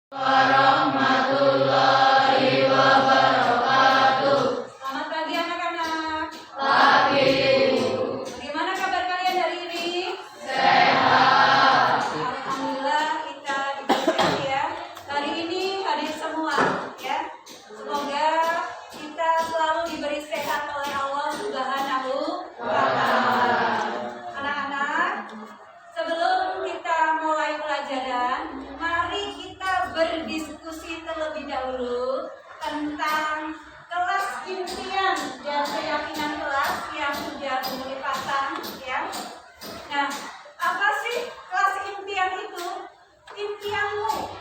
warahmatullahi wabarakatuh. Selamat pagi anak-anak. Pagi. Bagaimana kabar kalian hari ini? Sehat. Alhamdulillah kita sehat ya. Hari ini hadir semua ya. Semoga kita selalu diberi sehat oleh Allah Subhanahu wa Ta'ala. Anak-anak, sebelum kita mulai pelajaran, mari kita berdiskusi terlebih dahulu tentang kelas impian dan keyakinan kelas yang sudah mulai pasang ya. Nah, apa sih kelas impian itu? Impianmu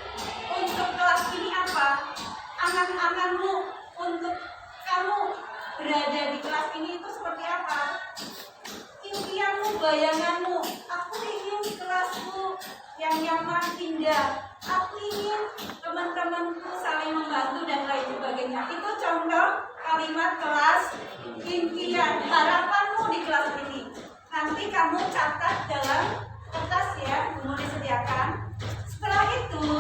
untuk kelas ini apa? Angan-anganmu untuk kamu berada di kelas ini itu seperti apa? Impianmu, bayanganmu, aku ingin kelasku yang nyaman, indah. Aku ingin teman-temanku saling membantu dan lain sebagainya. Itu contoh kalimat kelas impian. Harapanmu di kelas ini. Nanti kamu catat dalam kertas ya, mau disediakan. Setelah itu,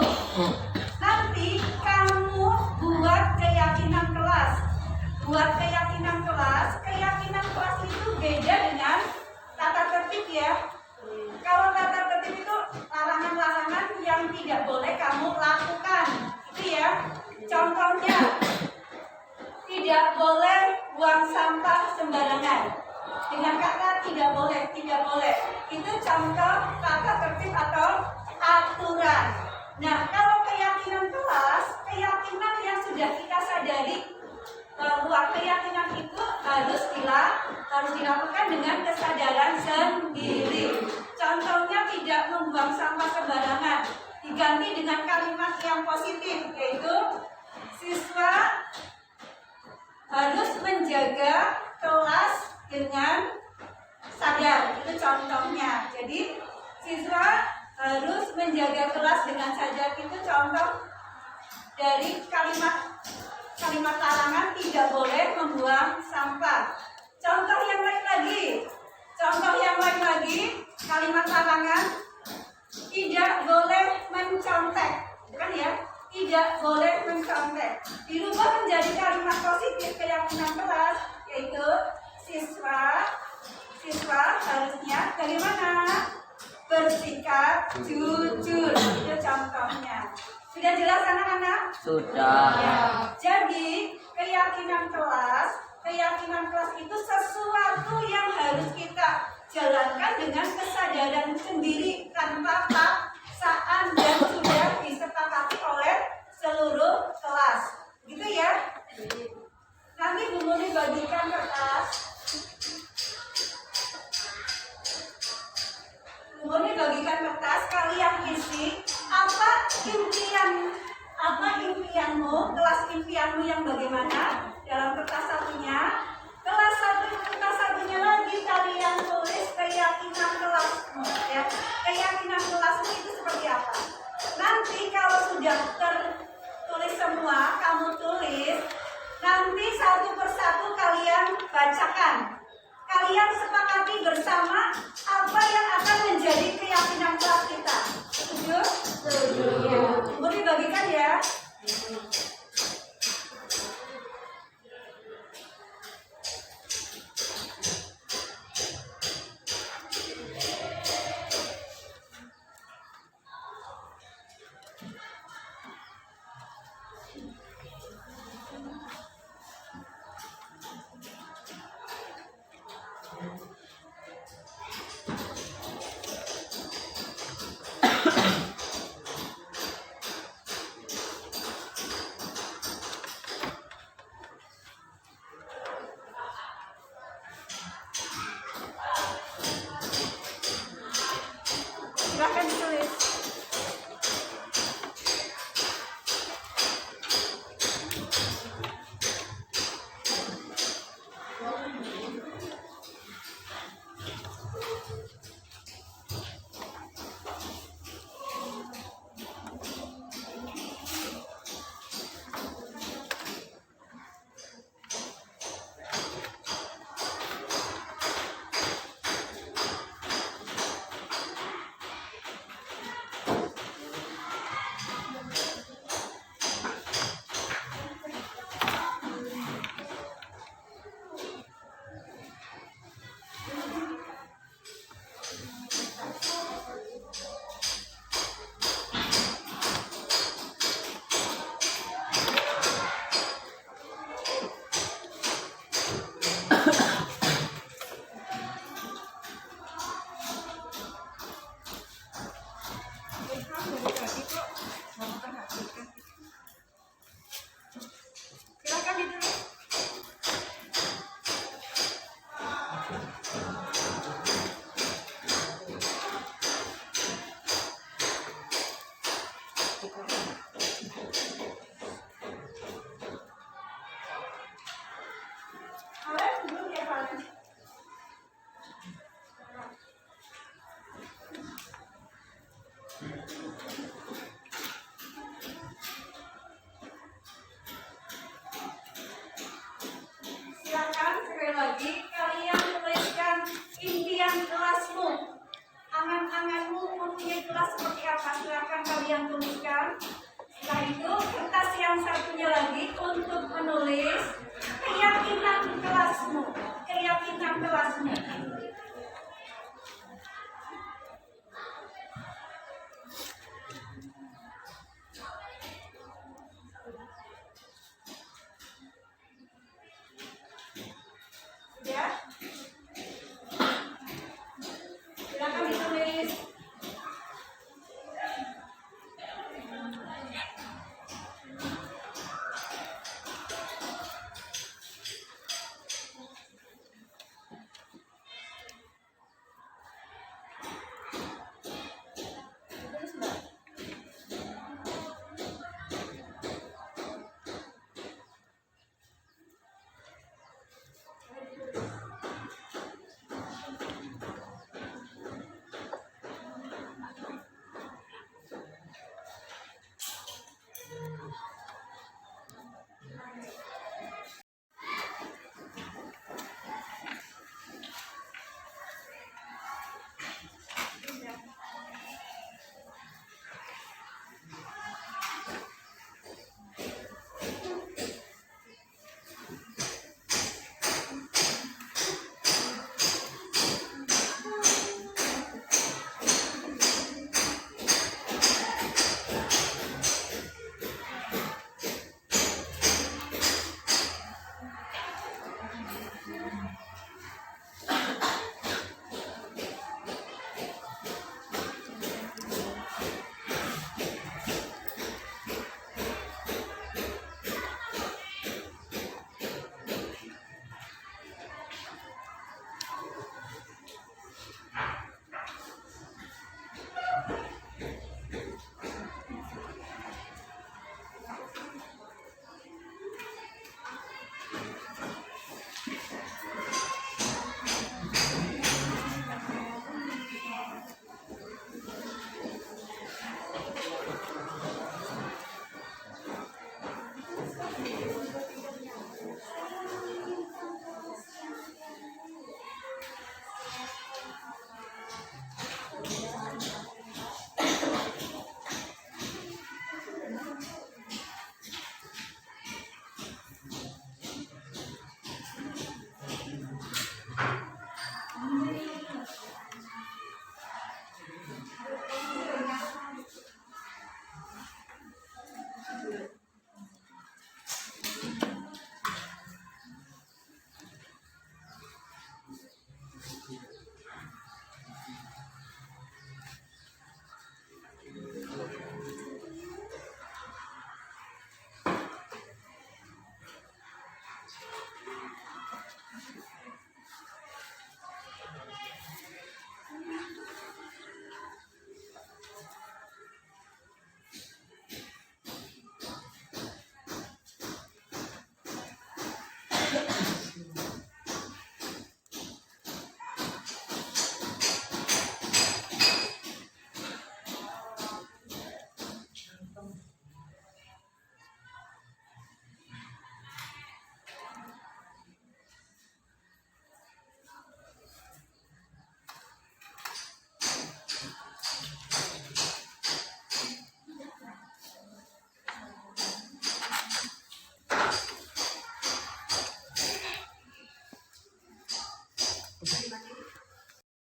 nanti kamu buat keyakinan kelas. Buat keyakinan kelas itu beda dengan tata tertib ya. Kalau tata tertib itu larangan-larangan yang tidak boleh kamu lakukan, itu ya. Contohnya, tidak boleh buang sampah sembarangan. Dengan kata tidak boleh. Itu contoh tata tertib atau aturan. Nah, kalau keyakinan kelas, keyakinan yang sudah kita sadari bahwa keyakinan itu harus dilakukan dengan kesadaran sendiri. Contohnya tidak membuang sampah sembarangan, diganti dengan kalimat yang positif, yaitu siswa harus menjaga kelas dengan sadar. Itu contohnya. Jadi siswa harus menjaga kelas dengan sadar. Itu contoh dari kalimat larangan tidak boleh membuang sampah. Contoh yang lain lagi, kalimat larangan tidak boleh mencontek, kan ya? Tidak boleh mencontek. Dirubah menjadi kalimat positif keyakinan kelas, yaitu siswa harusnya bagaimana? Bersikap jujur. Itu contohnya. Sudah jelas anak-anak? Sudah. Ya. Jadi keyakinan kelas itu sesuatu yang harus kita jalankan dengan kesadaran sendiri tanpa paksaan dan sudah disepakati oleh seluruh kelas. Gitu ya? Nanti Bu Muni bagikan kertas. Kalian isi apa impianmu, kelas impianmu yang bagaimana dalam kertas satunya. Kertas satunya lagi kalian tulis keyakinan kelasmu ya. Keyakinan kelasmu itu seperti apa? Nanti kalau sudah tertulis semua, kamu tulis. Nanti satu persatu kalian bacakan. Kalian sepakati bersama apa yang akan menjadi keyakinan kelas kita. Setuju? Setuju. Ya. Boleh bagikan ya. menulis keyakinan kelasmu. Keyakinan kelasmu. Ya. Silakan ditulis.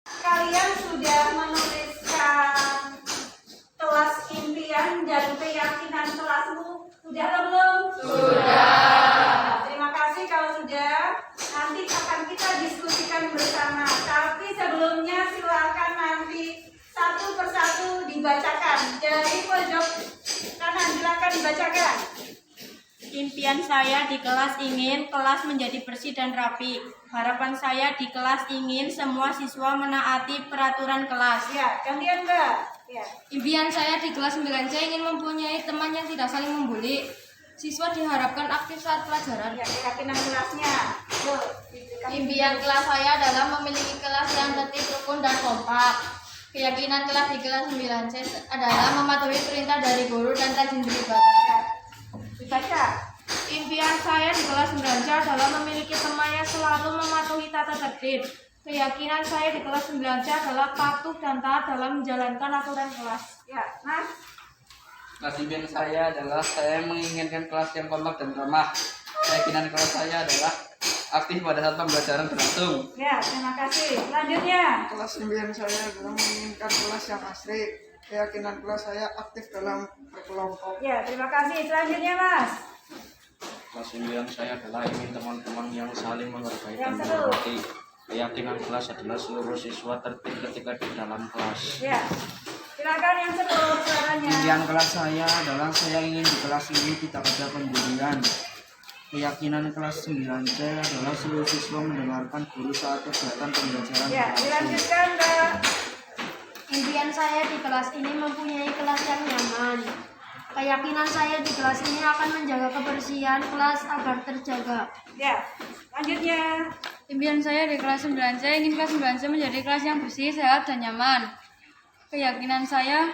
Kalian sudah menuliskan kelas impian dan keyakinan kelasmu? Sudah atau belum? Sudah. Terima kasih kalau sudah. Nanti akan kita diskusikan bersama. Tapi sebelumnya silakan nanti satu persatu dibacakan. Dari pojok kanan silakan dibacakan. Impian saya di kelas ingin kelas menjadi bersih dan rapi. Harapan saya di kelas ingin semua siswa menaati peraturan kelas. Ya, gantian Mbak. Ya. Impian saya di kelas 9C ingin mempunyai teman yang tidak saling membuli. Siswa diharapkan aktif saat pelajaran. Ya, keyakinan kelasnya. Yuk, Impian kelas saya adalah memiliki kelas yang tertib, rukun, dan kompak. Keyakinan kelas di kelas 9C adalah mematuhi perintah dari guru dan rajin beribadah. dibaca. Impian saya di kelas 9C adalah memiliki teman yang selalu mematuhi tata tertib. Keyakinan saya di kelas 9C adalah patuh dan taat dalam menjalankan aturan kelas. Ya, Mas. Kelas impian saya adalah saya menginginkan kelas yang kompak dan ramah. Keyakinan kelas saya adalah aktif pada saat pembelajaran berlangsung. Ya, terima kasih. Selanjutnya. Kelas 9 saya adalah menginginkan kelas yang asri. Keyakinan kelas saya aktif dalam berkelompok. Ya, terima kasih. Selanjutnya, Mas. Kelas 9 saya adalah ingin teman-teman yang saling menghargai dan Yang seru. menghormati. Keyakinan kelas adalah seluruh siswa tertib ketika di dalam kelas. Ya. Silakan yang seluruh suaranya. Impian kelas saya adalah saya ingin di kelas ini tidak ada pemburian. Keyakinan kelas 9C adalah seluruh siswa mendengarkan guru saat kegiatan pembelajaran. Ya, dilanjutkan, Mbak. Impian saya di kelas ini mempunyai kelas yang nyaman. Keyakinan saya di kelas ini akan menjaga kebersihan kelas agar terjaga. Ya, selanjutnya. Impian saya di kelas 9C ingin kelas 9C menjadi kelas yang bersih, sehat, dan nyaman. Keyakinan saya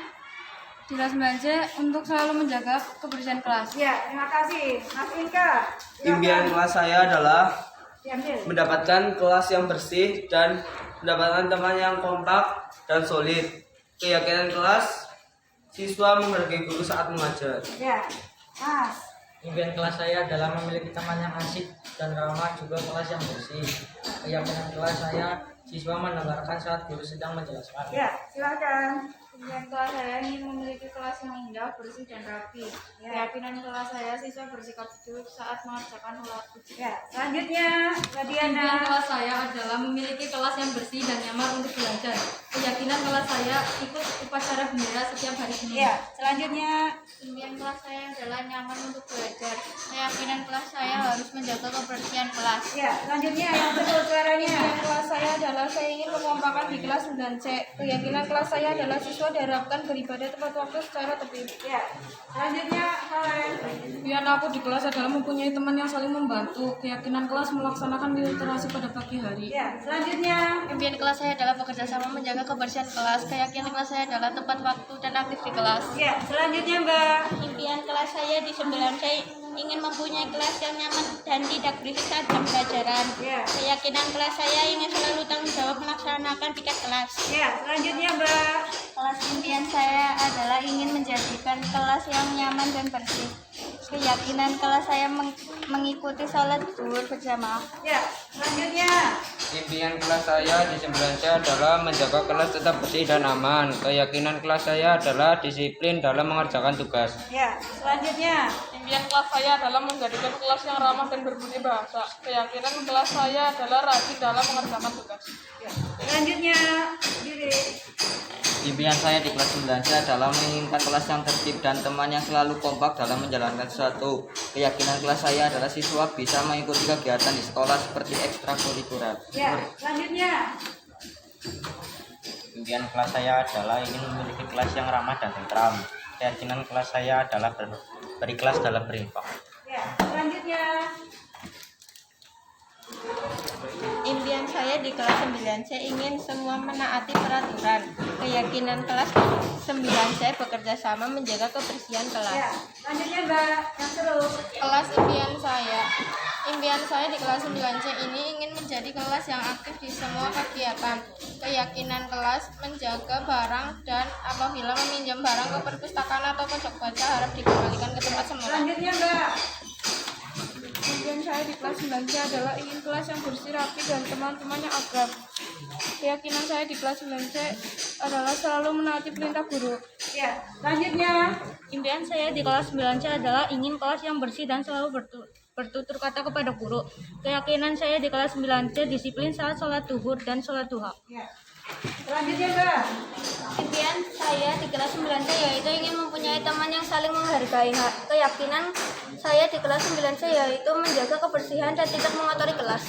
di kelas 9C untuk selalu menjaga kebersihan kelas. Ya, terima kasih. Mas Inka. silakan. Impian kelas saya adalah Diambil. mendapatkan kelas yang bersih dan mendapatkan teman yang kompak dan solid. Keyakinan kelas, siswa menghargai guru saat mengajar. Ya, Mas. Impian kelas saya adalah memiliki teman yang asik dan ramah, juga kelas yang bersih. Keyakinan kelas saya, siswa mendengarkan saat guru sedang menjelaskan. Ya, silakan. Impian kelas saya ingin memiliki kelas yang indah, bersih, dan rapi. Keyakinan kelas saya siswa bersikap jujur saat mengerjakan sholat. Ya, selanjutnya, Mbak Impian Diana. kelas saya adalah memiliki kelas yang bersih dan nyaman untuk belajar. Keyakinan kelas saya ikut upacara bendera setiap hari Senin. Ya, selanjutnya. Impian kelas saya adalah nyaman untuk belajar. Keyakinan kelas saya harus menjaga kebersihan kelas. Ya, selanjutnya yang betul suaranya. Impian kelas saya adalah saya ingin mengompakan di kelas 9C. Keyakinan kelas saya adalah siswa diharapkan beribadah tepat waktu secara tertib. Ya, selanjutnya Helen. Impian aku di kelas adalah mempunyai teman yang saling membantu. Keyakinan kelas melaksanakan literasi pada pagi hari. Ya, selanjutnya. Impian kelas saya adalah bekerja sama menjaga kebersihan kelas. Keyakinan kelas saya adalah tepat waktu dan aktif di kelas. Ya, selanjutnya Mbak. Impian kelas saya di 9C ingin mempunyai kelas yang nyaman dan tidak berisik saat jam pelajaran. Ya. Keyakinan kelas saya ingin selalu tanggung jawab melaksanakan piket kelas. Ya, selanjutnya Mbak. Kelas impian saya adalah ingin menjadikan kelas yang nyaman dan bersih. Keyakinan kelas saya mengikuti sholat zuhur berjamaah. Ya, selanjutnya. Impian kelas saya di 9C adalah menjaga kelas tetap bersih dan aman. Keyakinan kelas saya adalah disiplin dalam mengerjakan tugas. Ya, selanjutnya. Impian kelas saya adalah menjadikan kelas yang ramah dan berbudi bahasa. Keyakinan kelas saya adalah rajin dalam mengerjakan tugas. Ya, selanjutnya. Diri. Impian saya di kelas 9C adalah menginginkan kelas yang tertib dan teman yang selalu kompak dalam menjalankan sesuatu. Keyakinan kelas saya adalah siswa bisa mengikuti kegiatan di sekolah seperti ekstrakurikuler. Ya, selanjutnya. Impian kelas saya adalah ingin memiliki kelas yang ramah dan tentram. Keyakinan kelas saya adalah berikhlas dalam berinfak. Ya, selanjutnya. Impian saya di kelas 9C ingin semua menaati peraturan. Keyakinan kelas 9C bekerja sama menjaga kebersihan Ya, kelas. selanjutnya Mbak. Yang seru. Kelas impian saya di kelas 9C ini ingin menjadi kelas yang aktif di semua kegiatan. Keyakinan kelas menjaga barang dan apabila meminjam barang ke perpustakaan atau pojok baca harap dikembalikan ke tempat semula. Selanjutnya Mbak. Impian saya di kelas 9C adalah ingin kelas yang bersih, rapi, dan teman-temannya akrab. Keyakinan saya di kelas 9C adalah selalu menaati perintah guru. Ya, selanjutnya. Impian saya di kelas 9C adalah ingin kelas yang bersih dan selalu bertutur kata kepada guru. Keyakinan saya di kelas 9C disiplin saat sholat zuhur dan sholat duha. Ya. Selanjutnya Mbak. Impian saya di kelas 9C yaitu ingin mempunyai teman yang saling menghargai. Keyakinan saya di kelas 9C yaitu menjaga kebersihan dan tidak mengotori kelas.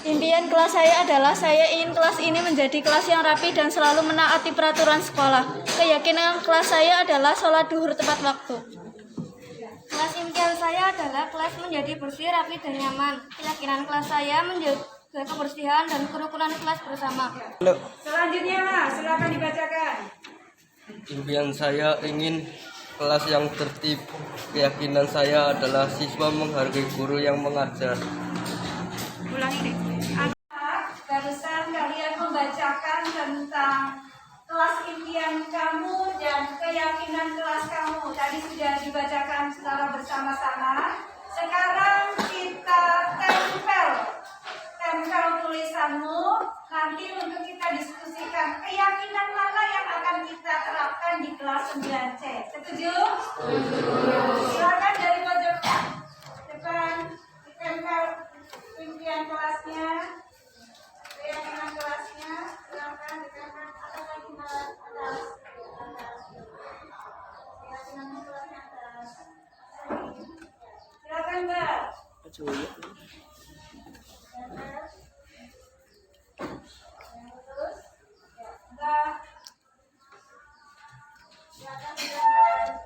Impian kelas saya adalah saya ingin kelas ini menjadi kelas yang rapi dan selalu menaati peraturan sekolah. Keyakinan kelas saya adalah sholat duhur tepat waktu. Kelas impian saya adalah kelas menjadi bersih, rapi, dan nyaman. Keyakinan kelas saya menjaga kebersihan dan kerukunan kelas bersama. Selanjutnya Mas, silakan dibacakan. Impian saya ingin kelas yang tertib. Keyakinan saya adalah siswa menghargai guru yang mengajar. Ulangi deh. Barusan kalian membacakan tentang kelas impian kamu dan keyakinan kelas kamu tadi sudah dibacakan secara bersama-sama. Sekarang kita tempel tulisanmu. Nanti untuk kita diskusikan keyakinan mana yang akan kita terapkan di kelas 9C. Setuju? Silakan dari pojok depan ditempel impian kelasnya, keyakinan kelasnya. Silakan ditempel atas lagi atas. Keyakinan kelasnya atas. Silakan Mbak. Terus, Mbak. Silakan ditempel.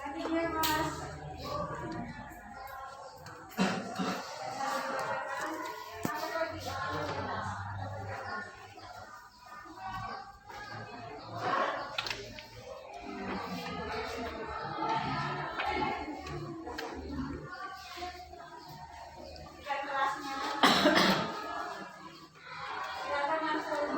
Selanjutnya, Mas. Kelasnya. Silakan langsung.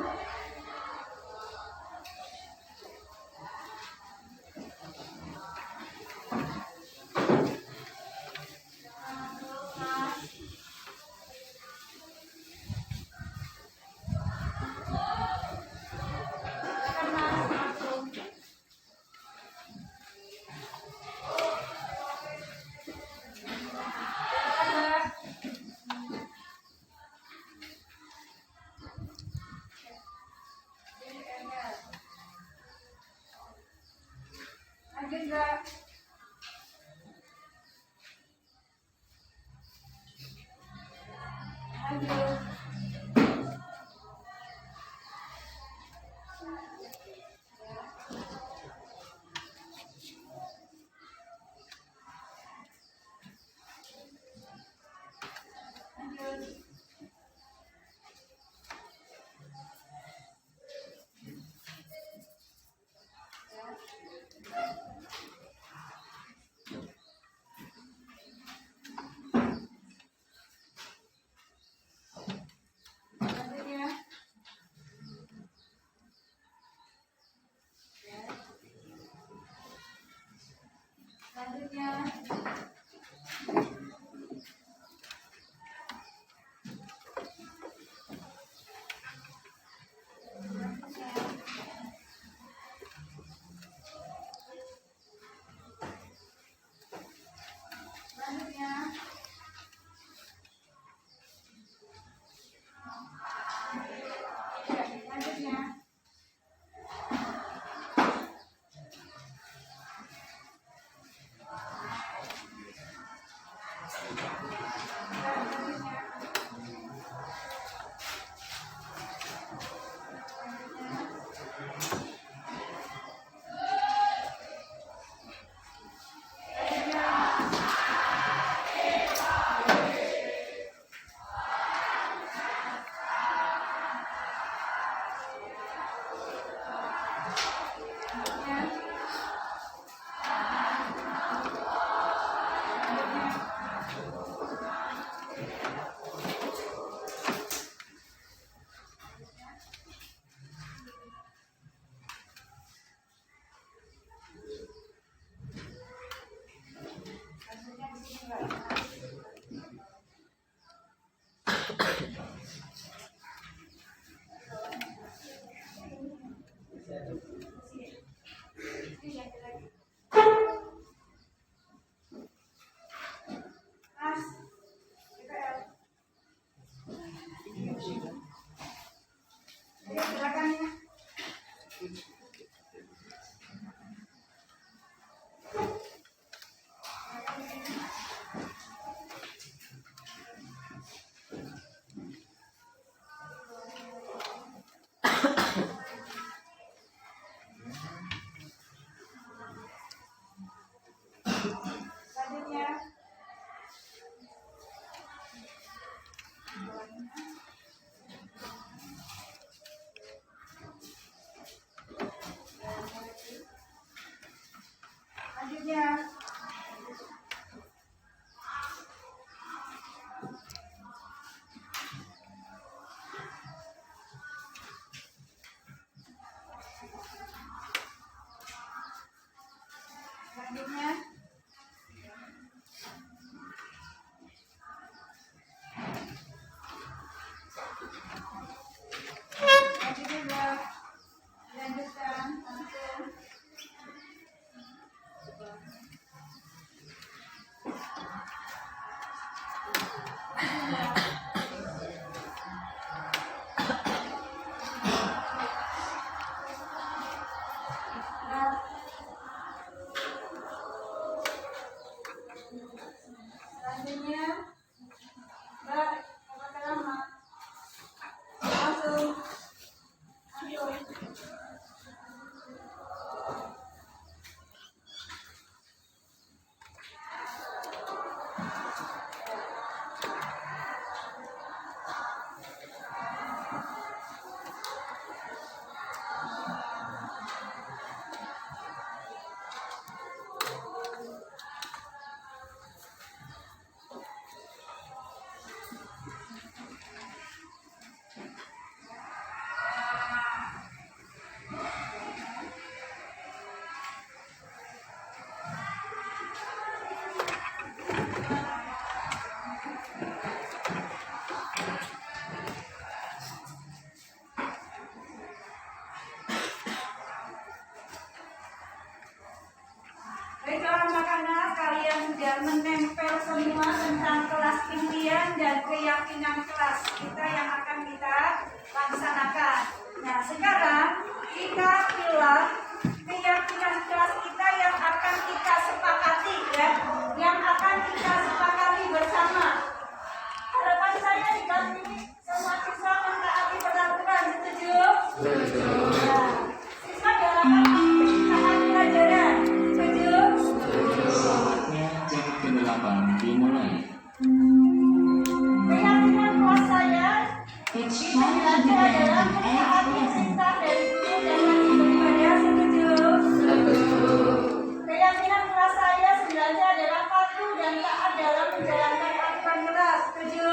Lanjut, Mbak. Lanjut. Lanjut. Lanjutnya. Selanjutnya, Selanjutnya. Lanjutkan langsung. Selanjutnya, Mbak, pakai lama. Langsung. Baiklah anak-anak, kalian sudah menempel semua tentang kelas impian dan keyakinan kelas kita yang akan kita laksanakan. Nah, sekarang kita pilih keyakinan kelas kita yang akan kita sepakati ya, yang akan kita sepakati bersama. Harapan saya di kelas ini semua siswa mentaati peraturan, setuju? Setuju. Nah, siswa diharapkan taat pelajaran. Cek ke-8 dimulai. Keyakinan kelas saya belajar adalah mentaati perintah dari guru dan wajib beribadah, setuju? Keyakinan kelas saya belajar adalah patuh dan taat dalam menjalankan aturan kelas, setuju?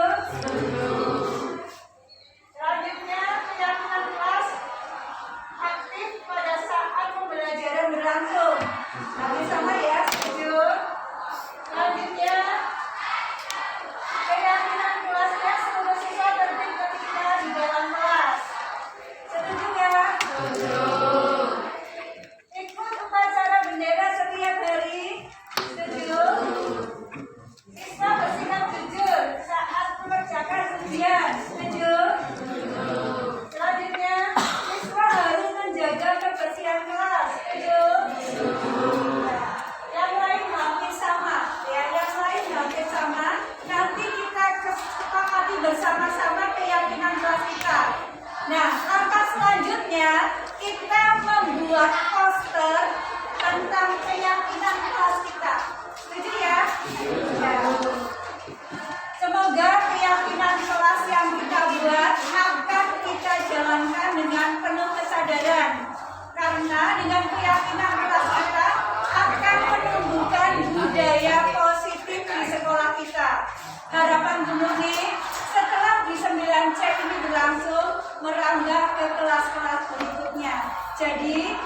Selanjutnya, keyakinan kelas aktif pada saat pembelajaran berlangsung. Nanti sama ya, setuju? Selanjutnya, keyakinan kelasnya seluruh siswa tertib ketika di dalam kelas. Setuju ya? Setuju. Ikut upacara bendera setiap hari. Setuju. Siswa bersikap jujur saat mengerjakan ujian. Setuju. Selanjutnya, siswa harus menjaga kebersihan kelas. Setuju. Yang lain hampir sama, ya, yang lain hampir sama. Nanti kita kesepakati bersama-sama keyakinan kelas kita. Nah, langkah selanjutnya kita membuat poster tentang keyakinan kelas kita. Setuju ya? Ya. Semoga keyakinan kelas yang kita buat akan kita jalankan dengan penuh kesadaran. Karena dengan keyakinan kelas kita akan menumbuhkan budaya positif di sekolah kita. Harapan Gunung nih, setelah di 9C ini berlangsung, merambah ke kelas-kelas berikutnya. Jadi,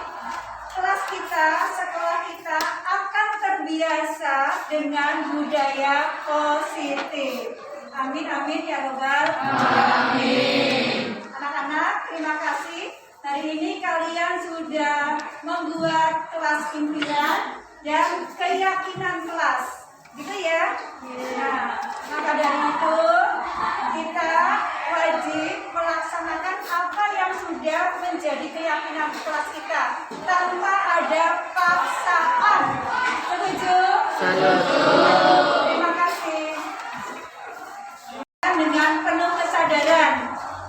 kelas kita, sekolah kita akan terbiasa dengan budaya positif. Amin, amin ya Robbal. Amin. Anak-anak, terima kasih. Hari ini kalian sudah membuat kelas impian dan keyakinan kelas, gitu ya? Nah, maka dari itu kita wajib melaksanakan apa yang sudah menjadi keyakinan kelas kita tanpa ada paksaan. Setuju? Setuju. Terima kasih. Dengan penuh kesadaran,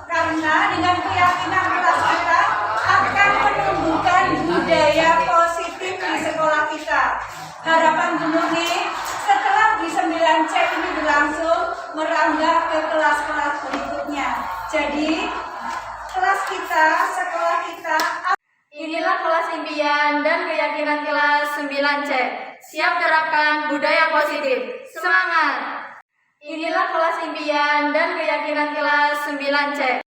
karena dengan keyakinan kelas kita akan menumbuhkan budaya positif di sekolah kita. Harapan Gunung nih, setelah di 9C ini berlangsung, merambah ke kelas-kelas berikutnya. Jadi, kelas kita, sekolah kita. Inilah kelas impian dan keyakinan kelas 9C. Siap terapkan budaya positif. Semangat! Inilah kelas impian dan keyakinan kelas 9C.